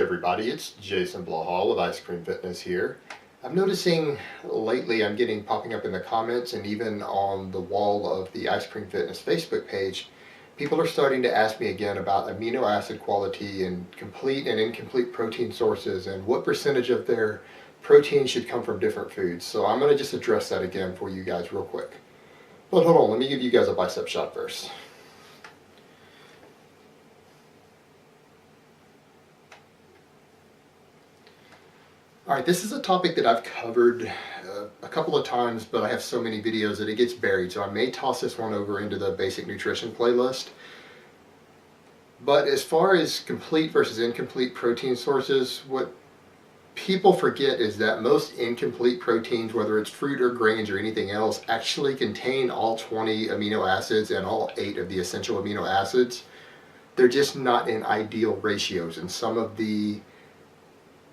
everybody, it's Jason Blaha with Ice Cream Fitness here. I'm noticing lately I'm getting popping up in the comments and even on the wall of the Ice Cream Fitness Facebook page, people are starting to ask me again about amino acid quality and complete and incomplete protein sources and what percentage of their protein should come from different foods. So I'm going to just address that again for you guys real quick. But hold on, let me give you guys a bicep shot first. Alright, this is a topic that I've covered a couple of times, but I have so many videos that it gets buried, so I may toss this one over into the basic nutrition playlist. But as far as complete versus incomplete protein sources, what people forget is that most incomplete proteins, whether it's fruit or grains or anything else, actually contain all 20 amino acids and all 8 of the essential amino acids. They're just not in ideal ratios, and some of the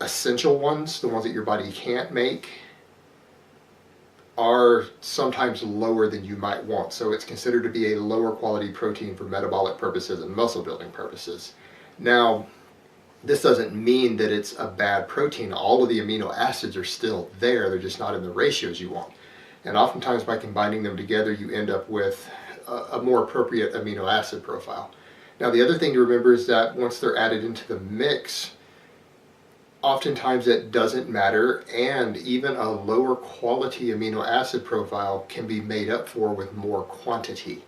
essential ones, the ones that your body can't make, are sometimes lower than you might want. So it's considered to be a lower quality protein for metabolic purposes and muscle building purposes. Now, this doesn't mean that it's a bad protein. All of the amino acids are still there, they're just not in the ratios you want. And oftentimes by combining them together, you end up with a more appropriate amino acid profile. Now, the other thing to remember is that once they're added into the mix, oftentimes it doesn't matter, and even a lower quality amino acid profile can be made up for with more quantity.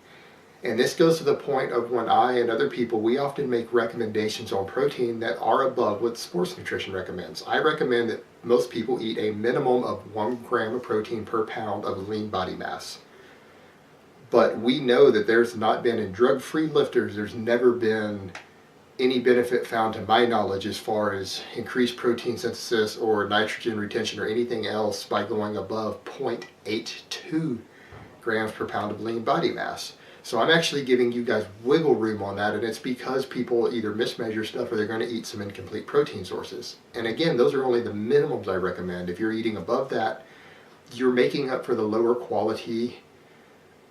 And this goes to the point of when I and other people, we often make recommendations on protein that are above what sports nutrition recommends. I recommend that most people eat a minimum of 1 gram of protein per pound of lean body mass. But we know that there's not been, in drug-free lifters, there's never been any benefit found to my knowledge as far as increased protein synthesis or nitrogen retention or anything else by going above 0.82 grams per pound of lean body mass. So I'm actually giving you guys wiggle room on that, and it's because people either mismeasure stuff or they're going to eat some incomplete protein sources. And again, those are only the minimums I recommend. If you're eating above that, you're making up for the lower quality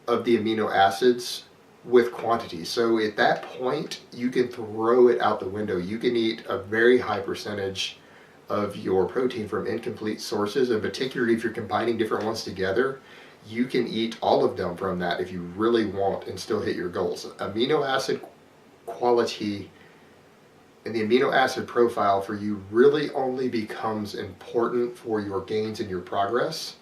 of the amino acids with quantity. So at that point, you can throw it out the window. You can eat a very high percentage of your protein from incomplete sources, and particularly if you're combining different ones together, you can eat all of them from that if you really want and still hit your goals. Amino acid quality and the amino acid profile for you really only becomes important for your gains and your progress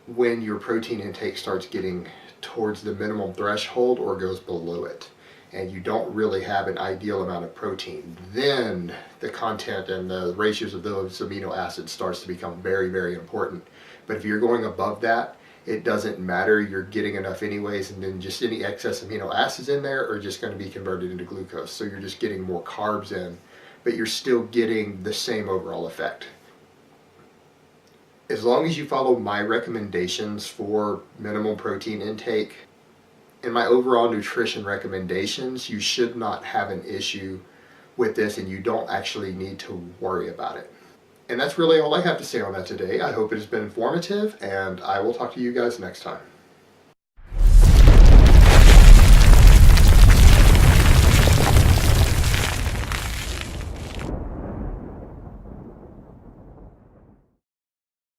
when your protein intake starts getting towards the minimum threshold or goes below it, and you don't really have an ideal amount of protein. Then the content and the ratios of those amino acids starts to become very, very important. But if you're going above that, it doesn't matter, you're getting enough anyways, and then just any excess amino acids in there are just going to be converted into glucose. So you're just getting more carbs in, but you're still getting the same overall effect. As long as you follow my recommendations for minimum protein intake and my overall nutrition recommendations, you should not have an issue with this, and you don't actually need to worry about it. And that's really all I have to say on that today. I hope it has been informative, and I will talk to you guys next time.